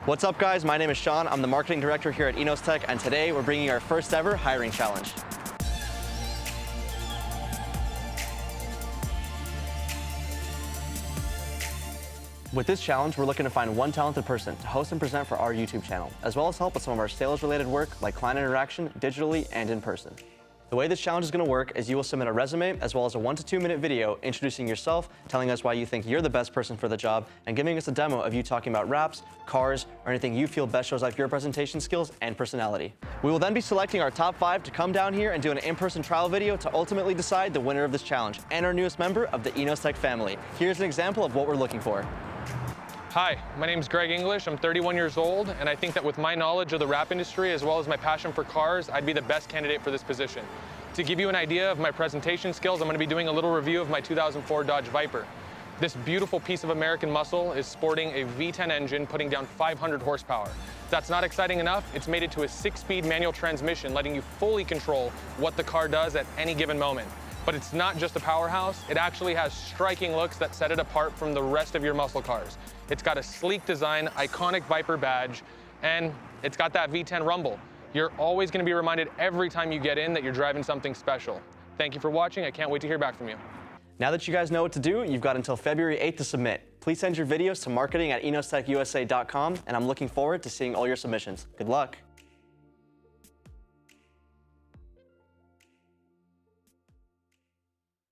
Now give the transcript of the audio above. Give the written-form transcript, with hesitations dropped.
What's up, guys? My name is Sean. I'm the marketing director here at Inozetek, and today we're bringing our first ever hiring challenge. With this challenge, we're looking to find one talented person to host and present for our YouTube channel, as well as help with some of our sales-related work like client interaction, digitally and in person. The way this challenge is going to work is you will submit a resume as well as a 1 to 2 minute video introducing yourself, telling us why you think you're the best person for the job, and giving us a demo of you talking about wraps, cars, or anything you feel best shows off your presentation skills and personality. We will then be selecting our top 5 to come down here and do an in-person trial video to ultimately decide the winner of this challenge and our newest member of the Inozetek family. Here's an example of what we're looking for. Hi, my name is Greg English. I'm 31 years old, and I think that with my knowledge of the wrap industry as well as my passion for cars, I'd be the best candidate for this position. To give you an idea of my presentation skills, I'm going to be doing a little review of my 2004 Dodge Viper. This beautiful piece of American muscle is sporting a V10 engine putting down 500 horsepower. If that's not exciting enough, it's mated to a 6-speed manual transmission, letting you fully control what the car does at any given moment. But it's not just a powerhouse, it actually has striking looks that set it apart from the rest of your muscle cars. It's got a sleek design, iconic Viper badge, and it's got that V10 rumble. You're always going to be reminded every time you get in that you're driving something special. Thank you for watching. I can't wait to hear back from you. Now that you guys know what to do, you've got until February 8th to submit. Please send your videos to marketing@inozetekusa.com, and I'm looking forward to seeing all your submissions. Good luck.